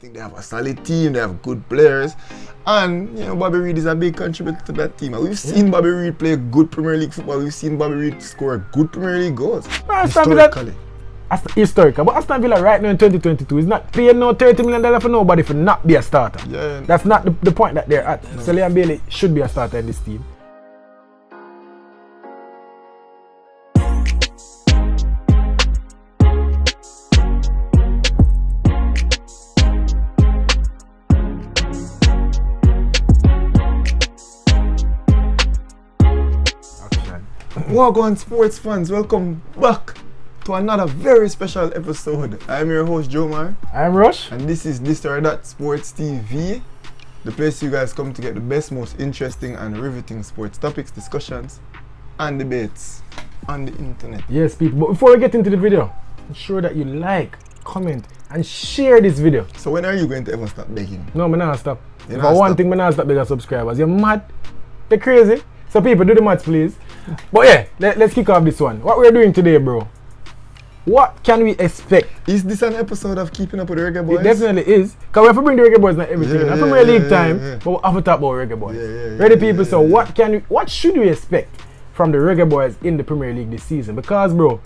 think they have a solid team, they have good players. And, you know, Bobby Reid is a big contributor to that team. And we've seen Bobby Reid play good Premier League football. We've seen Bobby Reid score good Premier League goals. Historical. But Aston Villa right now in 2022 is not paying no $30 million for nobody for not be a starter. Yeah. That's not the point that they're at. No. So Leon Bailey should be a starter in this team. Welcome sports fans, welcome back to another very special episode. I'm your host Jomar. I'm Rush. And this is This or That Sports TV, the place you guys come to get the best, most interesting and riveting sports topics, discussions and debates on the internet. Yes people, but before we get into the video, ensure that you like, comment and share this video. So when are you going to ever stop begging? No, I'm not stop. If I want thing, I'm not stop begging subscribers. You're mad? You're crazy? So people, do the maths please. But yeah, let's kick off this one. What we're doing today, bro? What can we expect? Is this an episode of Keeping Up with the Reggae Boys? It definitely is. Because we have to bring the Reggae Boys and everything. Not Premier League time, but we have to talk about Reggae Boys. Ready people? So what should we expect from the Reggae Boys in the Premier League this season? Because bro,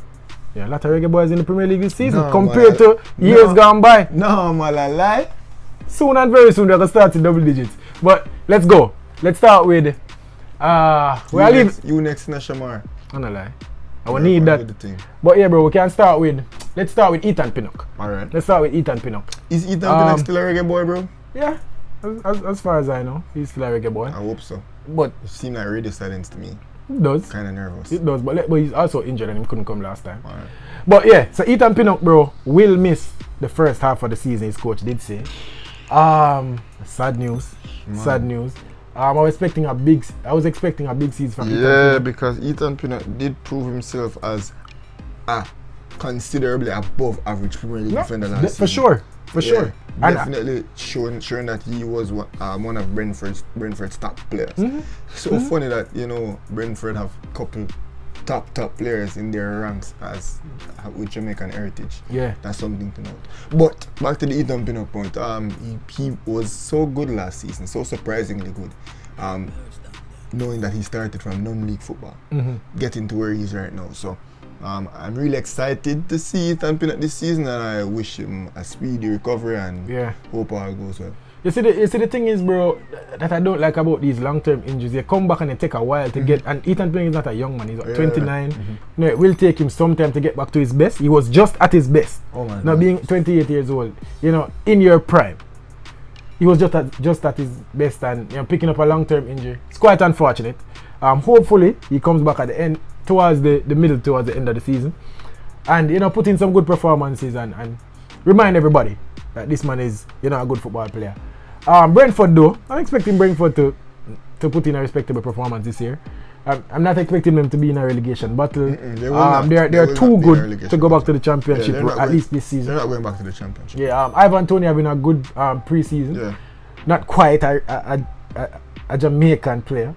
a lot of Reggae Boys in the Premier League this season compared to years gone by. No, man, lie. Soon and very soon they're going to start in double digits. But let's go. Let's start with you next, Nashamar. I'm not lie. I will need that. But yeah, bro, let's start with Ethan Pinocchio. Alright. Let's start with Ethan Pinocchio. Is Ethan Pinocchio still a reggae boy, bro? Yeah. As far as I know, he's still a reggae boy. I hope so. But it seemed like radio silence to me. It does. Kind of nervous. It does, but he's also injured and he couldn't come last time. Alright. But yeah, so Ethan Pinocchio, bro, will miss the first half of the season, his coach did say. Sad news. Man. Sad news. I was expecting a big season from Ethan Pinocchio. Because Ethan Pinocchio did prove himself as a considerably above average Premier League defender last season. For sure. Definitely showing that he was one of Brentford's top players. So funny that, you know, Brentford have a couple top players in their ranks as with Jamaican heritage. Yeah. That's something to note. But back to the Ethan Pinocchio point, he was so good last season, so surprisingly good. Knowing that he started from non-league football, getting to where he is right now. So I'm really excited to see Ethan Pinocchio this season, and I wish him a speedy recovery and hope all goes well. You see the thing is, bro, that I don't like about these long-term injuries. They come back and they take a while to get. And Ethan Pinocchio is not a young man. He's 29. No, it will take him some time to get back to his best. He was just at his best. Oh my now God. Being 28 years old, you know, in your prime, he was just at his best, and you know, picking up a long-term injury. It's quite unfortunate. Hopefully he comes back at the end, towards the middle, towards the end of the season, and you know, put in some good performances and remind everybody that this man is, you know, a good football player. Brentford though, I'm expecting Brentford to put in a respectable performance this year. I'm not expecting them to be in a relegation battle. They're too good to go back to the championship at least this season. They're not going back to the championship. Yeah, Ivan Toney having a good pre-season. Yeah. Not quite a Jamaican player,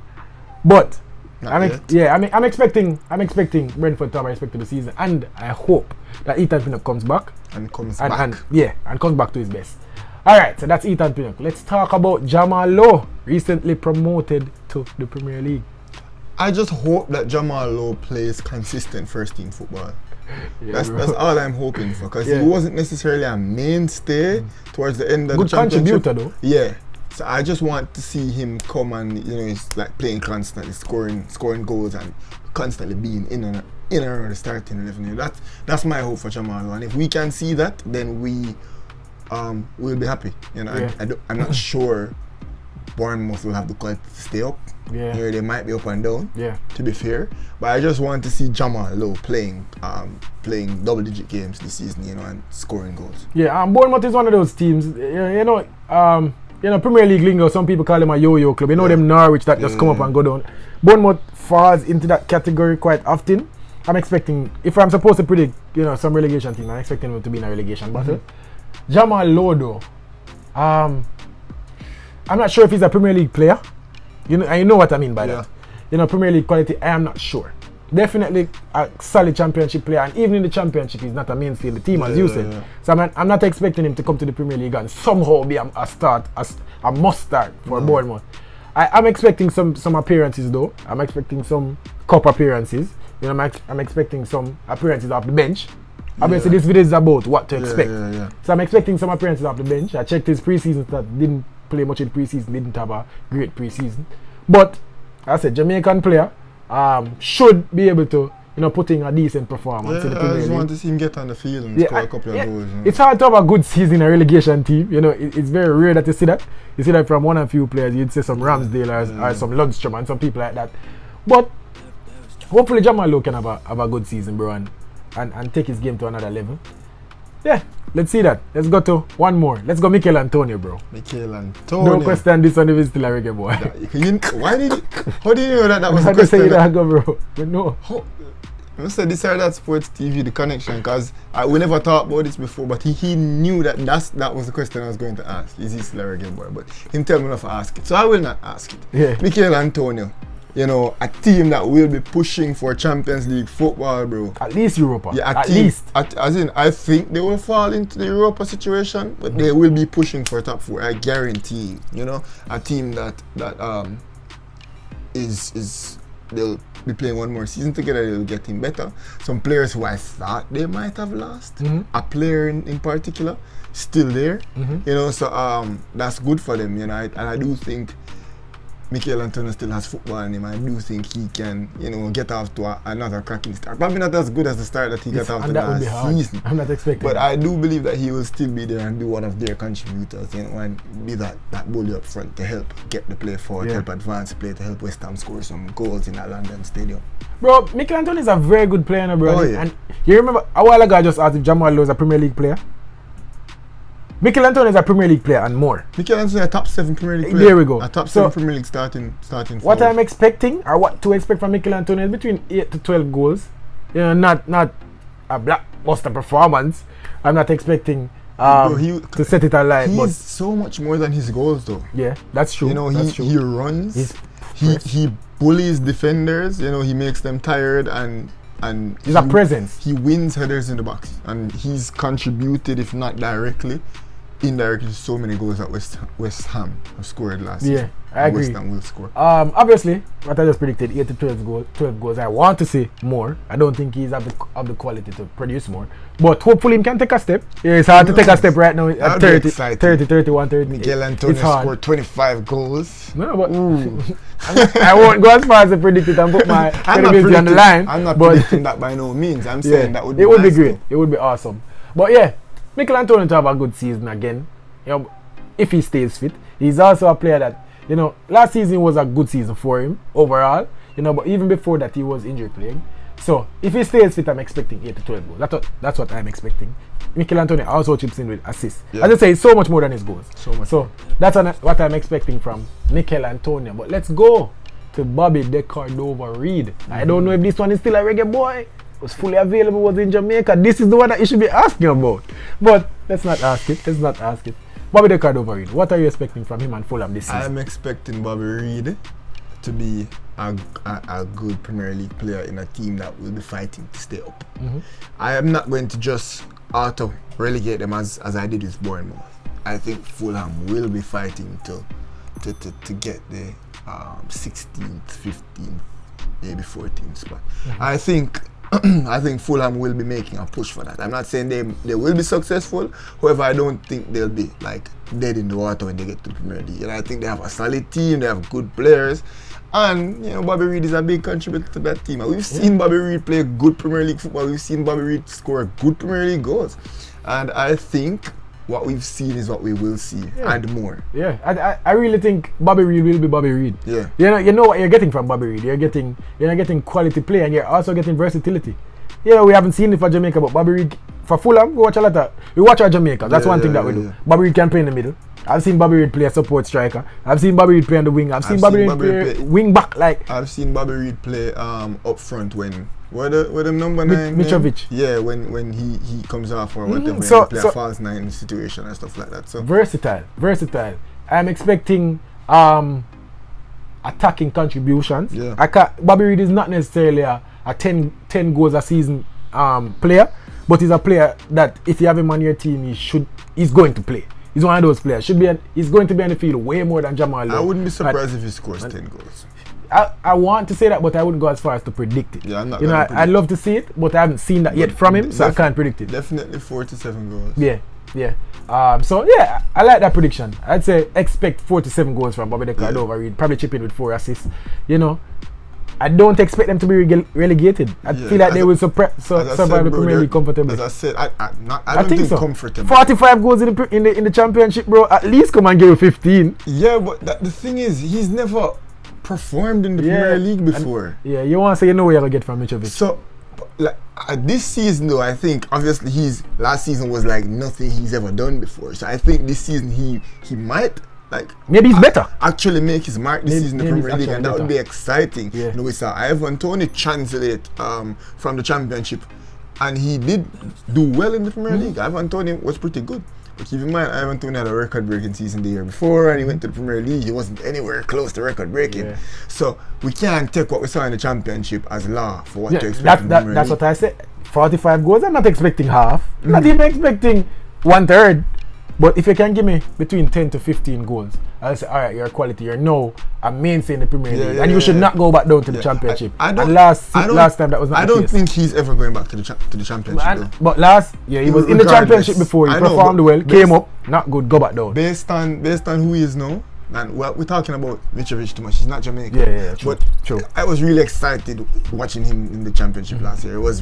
but I'm expecting Brentford to have a respectable season, and I hope that Ethan Pinocchio comes back and comes back to his best. Alright, so that's Ethan Pinocchio. Let's talk about Jamal Lowe, recently promoted to the Premier League. I just hope that Jamal Lowe plays consistent first team football. That's all I'm hoping for, because he wasn't necessarily a mainstay towards the end of the championship. Good contributor though. Yeah. So I just want to see him come and, you know, he's like playing constantly, scoring goals and constantly being in and around the starting 11. That's my hope for Jamal Lowe. And if we can see that, then we'll be happy. You know, I'm not sure Bournemouth will have the quality to stay up. Yeah. You know, they might be up and down. Yeah. To be fair, but I just want to see Jamal Lowe playing double-digit games this season, you know, and scoring goals. Yeah, Bournemouth is one of those teams. You know, Premier League lingo, some people call them a yo-yo club. You know them Norwich that just come up and go down. Bournemouth falls into that category quite often. I'm expecting, if I'm supposed to predict, you know, some relegation team, I'm expecting them to be in a relegation battle. Jamal Lowe though, I'm not sure if he's a Premier League player. You know what I mean by that. You know, Premier League quality, I am not sure. definitely a solid championship player, and even in the championship, he's not a mainstay in the team, as you said. Yeah. So I'm not expecting him to come to the Premier League and somehow be a must start for Bournemouth. I'm expecting some appearances though. I'm expecting some cup appearances. You know, I'm expecting some appearances off the bench. Obviously, this video is about what to expect. So I'm expecting some appearances off the bench. I checked his preseason stats, didn't play much in preseason, didn't have a great preseason. But as I said, Jamaican player should be able to, put in a decent performance. In the Premier League. I just want to see him get on the field and score a couple of goals. It's hard to have a good season in a relegation team. It's very rare that you see that. You see that from one or few players. You'd say some Ramsdale or some Lundstrom and some people like that. But hopefully Jamal Lowe can have a good season, bro, and take his game to another level. Yeah, let's see that. Let's go to one more. Let's go Mikel Antonio, bro. Mikel Antonio. No question this one if he's still a reggae boy. How did you know that was a question? Say that, bro. But no. I said this are that Sports TV, the connection, because we never talked about this before, but he knew that was the question I was going to ask. Is he still a reggae boy? But him tell me not to ask it. So I will not ask it. Yeah. Mikel Antonio. A team that will be pushing for Champions League football, bro. At least Europa. Yeah, at least. I think they will fall into the Europa situation, but they will be pushing for top 4. I guarantee you. A team that is they'll be playing one more season together. They'll get him better. Some players who I thought they might have lost, a player in particular, still there. So that's good for them. And I do think Mikel Antonio still has football in him. I do think he can, get off to another cracking start. Probably not as good as the start that he got off to last season. I'm not expecting. But I do believe that he will still be there and be one of their contributors, and be that bully up front to help get the play forward, help advance the play, to help West Ham score some goals in that London stadium. Bro, Mikel Antonio is a very good player, bro. Oh, yeah. And you remember a while ago I just asked if Jamal Lowe is a Premier League player. Mikel Antonio is a Premier League player and more. Mikel Antonio is a top 7 Premier League player. There we go. A top 7 Premier League starting what forward. I'm expecting, or what to expect from Mikel Antonio, is between 8 to 12 goals. Not a blockbuster performance. I'm not expecting to set it alight. He's so much more than his goals, though. Yeah, that's true. He runs. He bullies defenders. He makes them tired and he's a presence. He wins headers in the box, and he's contributed, if not directly, indirectly, to so many goals that West Ham have scored last season. Yeah, I agree. West Ham will score. Obviously, what I just predicted, 8 to 12 goals. I want to see more. I don't think he's of the quality to produce more. But hopefully he can take a step. Yeah, it's hard to take a step right now at 30, 31, 30. Miguel Antonio scored 25 goals. No, but I won't go as far as to predict it and put my credibility on the line. I'm not predicting that by no means. I'm saying that would be nice. Be great. It would be awesome. But yeah, Mikel Antonio to have a good season again. If he stays fit. He's also a player that, last season was a good season for him overall. But even before that, he was injury plagued. So if he stays fit, I'm expecting 8 to 12 goals. That's what I'm expecting. Mikel Antonio also chips in with assists. Yeah. As I say, it's so much more than his goals. So that's what I'm expecting from Mikel Antonio. But let's go to Bobby De Cordova-Reid. I don't know if this one is still a reggae boy. Was fully available, was in Jamaica. This is the one that you should be asking about. But let's not ask it. Bobby De Cordova-Reid, what are you expecting from him and Fulham this season? I'm expecting Bobby Reid to be a good Premier League player in a team that will be fighting to stay up. I am not going to just auto relegate them as I did with Bournemouth. I think Fulham will be fighting to get the 16th, 15th, maybe 14th spot. I think Fulham will be making a push for that. I'm not saying they will be successful. However, I don't think they'll be like dead in the water when they get to the Premier League. And I think they have a solid team. They have good players. And Bobby Reid is a big contributor to that team. We've seen Bobby Reid play good Premier League football. We've seen Bobby Reid score good Premier League goals. And I think what we've seen is what we will see and more. Yeah, I really think Bobby Reid will be Bobby Reid. Yeah. You know what you're getting from Bobby Reid. You're not getting quality play, and you're also getting versatility. We haven't seen it for Jamaica, but Bobby Reid for Fulham, we watch our Jamaica. That's one thing that we do. Yeah. Bobby Reid can play in the middle. I've seen Bobby Reid play a support striker. I've seen Bobby Reid play on the wing. I've seen Bobby Reid play wing back. I've seen Bobby Reid play up front when What the number 9? Mitrovic. Yeah, when he comes off or whatever, when he play a false 9 situation and stuff like that. So versatile. I'm expecting attacking contributions. Yeah. Bobby Reid is not necessarily a a 10 goals a season player, but he's a player that if you have him on your team, he's going to play. He's one of those players. He's going to be on the field way more than Jamal Lowe. I wouldn't be surprised if he scores 10 goals. I want to say that, but I wouldn't go as far as to predict it. Yeah, I'm not. I'd love to see it, but I haven't seen that yet from him, so I can't predict it. Definitely 47 goals. Yeah. So yeah, I like that prediction. I'd say expect 47 goals from Bobby the Cordova Reid. Probably chip in with 4 assists. I don't expect them to be relegated. I feel like they will survive the Premier League comfortably. As I said, I don't think so. Comfortably. 45 goals in the championship, bro. At least come and give 15. Yeah, but the thing is, he's never performed in the Premier League before. You want to say you know where you're going to get from Mitrovic. So, this season though, I think obviously last season was like nothing he's ever done before. So I think this season he might maybe he's better. Actually make his mark this season in the Premier League, and that would be exciting. We saw Ivan Toney translate from the Championship, and he did do well in the Premier League. Ivan Toney was pretty good. But keep in mind, Ivan Toney had a record-breaking season the year before, and he went to the Premier League. He wasn't anywhere close to record-breaking. So we can't take what we saw in the Championship as law for what to expect in the Premier League. That's what I said. 45 goals, I'm not expecting half. Not even expecting 1/3. But if you can give me between 10 to 15 goals, I'll say, all right, you're a quality. You're now a mainstay in the Premier League, and you should not go back down to the Championship. Last time that was not the case. I don't think he's ever going back to the Championship. But last year he was in the Championship before. He performed well, came up, not good, go back down. Based on who he is now, and we're talking about Mitrovic too much. He's not Jamaican. Yeah, true. But true. I was really excited watching him in the Championship last year. It was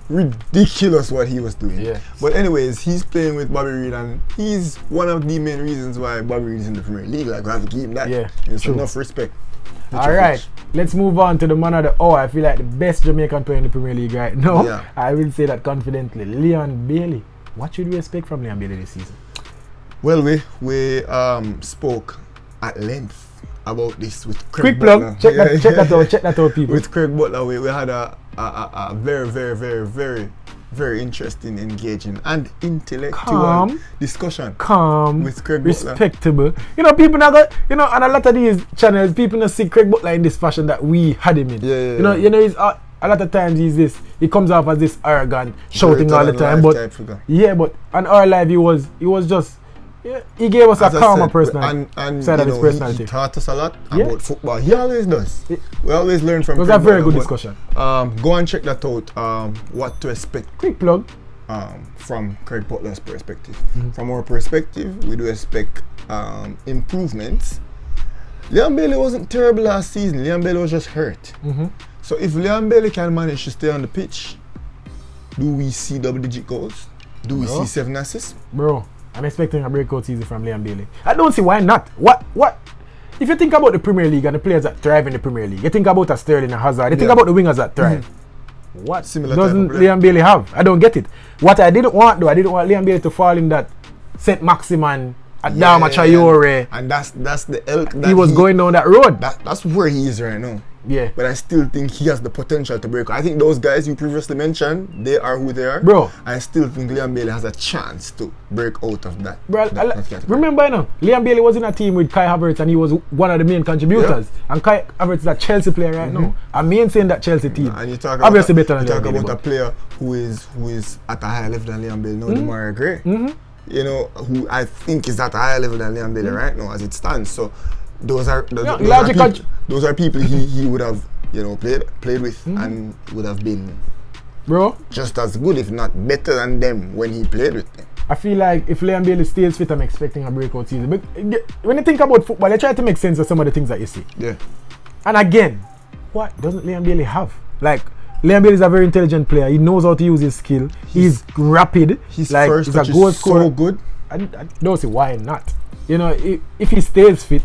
ridiculous what he was doing. But anyways, he's playing with Bobby Reid, and he's one of the main reasons why Bobby Reid is in the Premier League. Like, we have to give him that. It's enough respect. Alright, let's move on to the man of the hour. I feel like the best Jamaican player in the Premier League right now. I will say that confidently. Leon Bailey. What should we expect from Leon Bailey this season? Well, we spoke at length about this with Craig Quick plug. Check that out, people. With Craig Butler, we had a very, very, very, very, very interesting, engaging, and intellectual discussion. With Craig Butler. Respectable. People now got, on a lot of these channels, people not see Craig Butler in this fashion that we had him in. He's a lot of times he comes off as this arrogant, shouting all the time. But on our live he was just. He gave us a calmer personality. And side of his personality. He taught us a lot about football. He always does. We always learn from him. It was a very good discussion. Go and check that out. What to expect. Quick plug. From Craig Butler's perspective. From our perspective, we do expect improvements. Leon Bailey wasn't terrible last season. Leon Bailey was just hurt. So if Leon Bailey can manage to stay on the pitch, do we see double-digit goals? Do we see 7 assists? Bro, I'm expecting a breakout season from Leon Bailey. I don't see why not. What? If you think about the Premier League and the players that thrive in the Premier League, you think about a Sterling and Hazard, you think about the wingers that thrive. What doesn't Leon Bailey have? I don't get it. What I didn't want though, I didn't want Leon Bailey to fall in that St. Maximan, Adama Traore. And that's the elk that he was going down that road. That's where he is right now. Yeah. But I still think he has the potential to break. I think those guys you previously mentioned, they are who they are. Bro. I still think Leon Bailey has a chance to break out of that. Bro, remember now, Leon Bailey was in a team with Kai Havertz and he was one of the main contributors. And Kai Havertz is a Chelsea player right now. I'm saying that Chelsea team. And you talk obviously better than Leon Bailey. You talk about a player who is at a higher level than Leon Bailey now, Demarai Gray. Who I think is at a higher level than Leon Bailey right now as it stands. So those are people he would have played with and would have been just as good, if not better than them when he played with them. I feel like if Leon Bailey stays fit, I'm expecting a breakout season. But when you think about football, you try to make sense of some of the things that you see. And again, what doesn't Leon Bailey have? Like, Leon Bailey is a very intelligent player. He knows how to use his skill. He's rapid. His first touch is so good. I don't see why not. If he stays fit,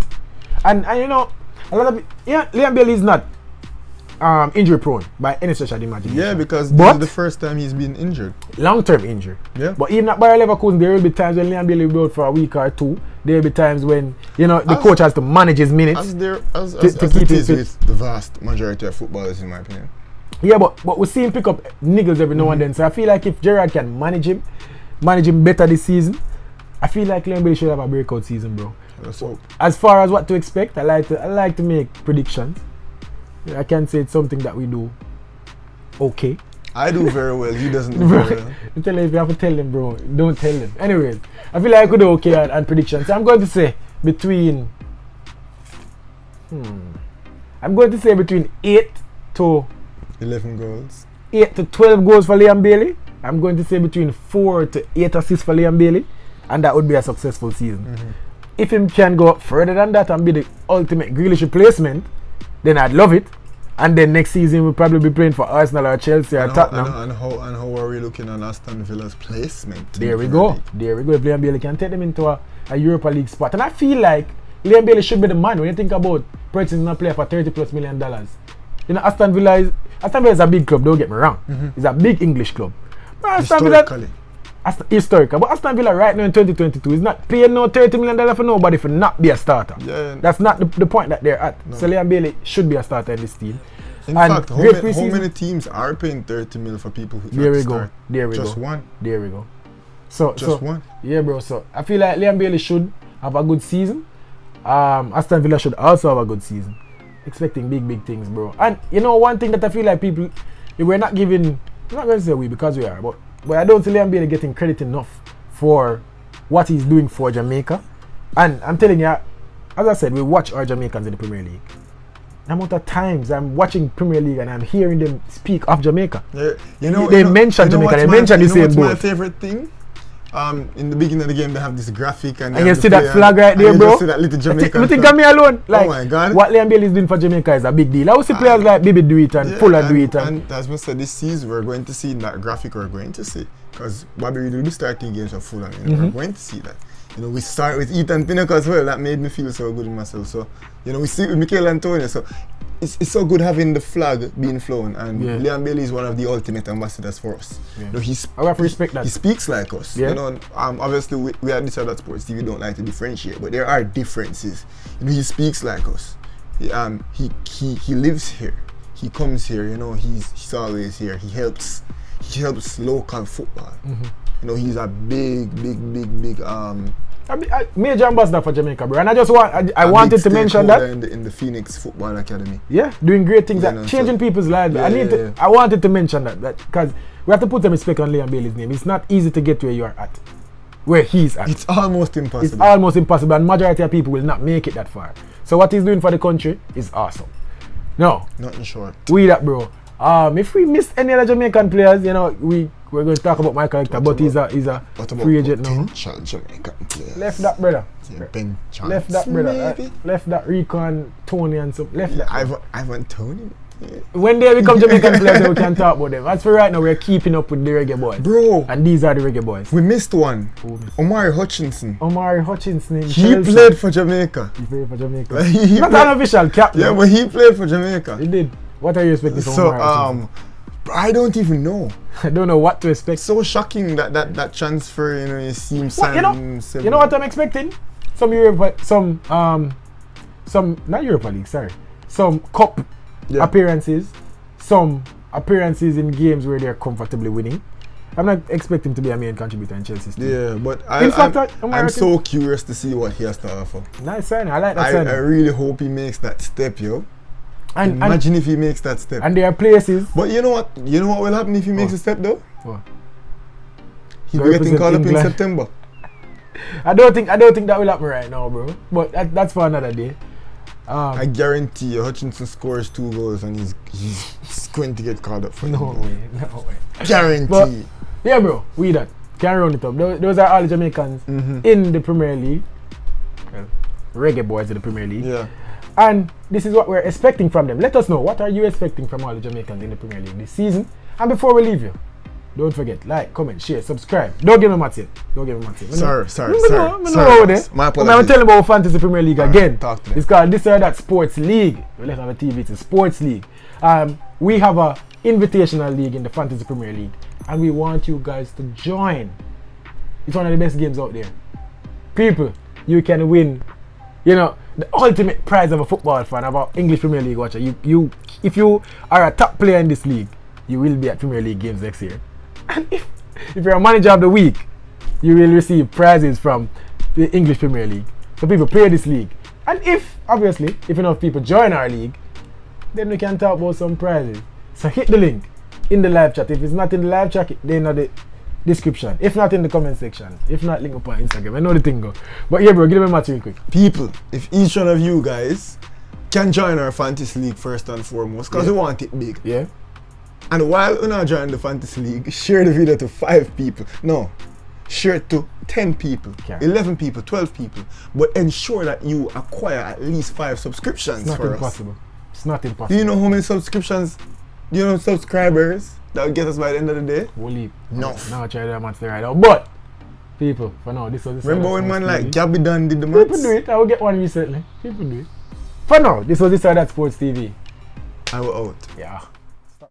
and a lot of Leon Bailey is not injury prone by any stretch of the imagination. Yeah, because this is the first time he's been injured. Long-term injury. Yeah. But even at Bayer Leverkusen, there will be times when Leon Bailey will be out for a week or two. There will be times when the coach has to manage his minutes. As it is with the vast majority of footballers, in my opinion. Yeah, but we see him pick up niggles every now and then. So I feel like if Gerrard can manage him better this season, I feel like Leon Bailey should have a breakout season, bro. As far as what to expect, I like to make predictions. I can't say it's something that we do okay. I do very well. He doesn't do very well. I'm telling you, if you have to tell him, bro, don't tell him. Anyways, I feel like I could do okay at predictions. So I'm going to say between 8 to 11 goals. 8 to 12 goals for Liam Bailey. I'm going to say between 4 to 8 assists for Liam Bailey, and that would be a successful season. If him can go further than that and be the ultimate Grealish replacement, then I'd love it. And then next season we'll probably be playing for Arsenal or Chelsea or Tottenham. And how are we looking on Aston Villa's placement? There we go. If Liam Bailey can take them into a Europa League spot. And I feel like Liam Bailey should be the man when you think about purchasing a player for $30+ million. You know, Aston Villa is a big club, don't get me wrong. It's a big English club. But historical. But Aston Villa right now in 2022 is not paying no $30 million for nobody for not be a starter. Yeah. That's not the point that they're at. No. So Liam Bailey should be a starter in this team. In fact, how many teams are paying 30 mil for people who start? Just one. There we go. So one. Yeah, bro. So I feel like Liam Bailey should have a good season. Aston Villa should also have a good season. Expecting big things, bro. And you know, one thing that I feel like people, we're not giving, I'm not going to say we because we are, but I don't see Liam Bailey getting credit enough for what he's doing for Jamaica. And I'm telling you, as I said, we watch our Jamaicans in the Premier League. The amount of times I'm watching Premier League and I'm hearing them speak of Jamaica. Yeah, they mention Jamaica, they mention the same boat. My favorite thing? In the beginning of the game, they have this graphic and you see that flag right there, bro. You see that little Jamaican. You think of me alone? Like, oh my God. What Liam Bailey is doing for Jamaica is a big deal. I would see players like Bibi do it and Fuller do it. And as we said, this season we're going to see that graphic. We're going to see because Bobby Reid will be starting games for Fuller. We're going to see that. You know, we start with Eren Pinocchio as well. That made me feel so good in myself. So, you know, we see with Mikel Antonio. So, it's so good having the flag being flown. And Liam Bailey is one of the ultimate ambassadors for us. Yeah. You know, I have to respect that. He speaks like us. Yeah. You know, obviously we are this other sports TV don't like to differentiate, but there are differences. You know, he speaks like us. He lives here. He comes here. You know, he's always here. He helps local football. You know, he's a big major ambassador for Jamaica, bro. And I just wanted to mention that in the Phoenix Football Academy. Yeah, doing great things, changing people's lives. I wanted to mention that because we have to put some respect on Liam Bailey's name. It's not easy to get where you are at, where he's at. It's almost impossible. It's almost impossible, and majority of people will not make it that far. So what he's doing for the country is awesome. No, nothing short. We that, bro. If we miss any other Jamaican players, you know, we're going to talk about my character, but he's a free agent now. Jamaican players. Left that, brother. Left that, brother. Left that Recon, Tony and some. Left that. Ivan Tony. Yeah. When they become Jamaican players, then we can talk about them. As for right now, we're keeping up with the Reggae boys. Bro. And these are the Reggae boys. We missed one. Omari Hutchinson. He played for Jamaica. He played for Jamaica. Not an official captain. Yeah, but he played for Jamaica. He did. What are you expecting from Omari Hutchinson? I don't even know. I don't know what to expect. So shocking that transfer, you know, it seems you know what I'm expecting? Some not Europa League, sorry. Some cup appearances, some appearances in games where they're comfortably winning. I'm not expecting to be a main contributor in Chelsea's team. Yeah, but I'm so curious to see what he has to offer. Nice sign. I like that sign. I really hope he makes that step, yo. And imagine if he makes that step. And there are places. But you know what? You know what will happen if he makes a step though? What? He'll be getting called up in September. I don't think that will happen right now, bro. But that's for another day. I guarantee you, Hutchinson scores 2 goals and he's going to get called up for No way. Guarantee. But, yeah, bro. We that. Can round it up. Those are all the Jamaicans in the Premier League. Well, Reggae boys in the Premier League. Yeah. And this is what we're expecting from them. Let us know, what are you expecting from all the Jamaicans in the Premier League this season? And before we leave you, don't forget, like, comment, share, subscribe. Don't give me Mats yet. Sorry. My apologies. I'm telling about Fantasy Premier League again. Talk to them. It's called This or That Sports League. We left on the TV, it's a sports league. We have a invitational league in the Fantasy Premier League. And we want you guys to join. It's one of the best games out there. People, you can win, you know, the ultimate prize of a football fan, of an English Premier League watcher. If you are a top player in this league, you will be at Premier League games next year. And if you're a manager of the week, you will receive prizes from the English Premier League. So people play this league. And if enough people join our league, then we can talk about some prizes. So hit the link in the live chat. If it's not in the live chat, they know the description. If not in the comment section. If not, link up on Instagram. I know the thing go. But yeah, bro, give me a match real quick. People, if each one of you guys can join our fantasy league first and foremost, because we want it big. Yeah. And while you're not joining the fantasy league, share the video to 5 people. No. Share it to 10 people, 11 people, 12 people. But ensure that you acquire at least 5 subscriptions It's not for impossible. us. It's not impossible. Do you know how many subscriptions, subscribers that will get us by the end of the day? We'll No. Now I try that match right now. But, people, for now, this was the Remember when man like Gabby Dunn did the match? People do it. I will get one recently. People do it. For now, this was the Side Sports TV. I will out. Yeah.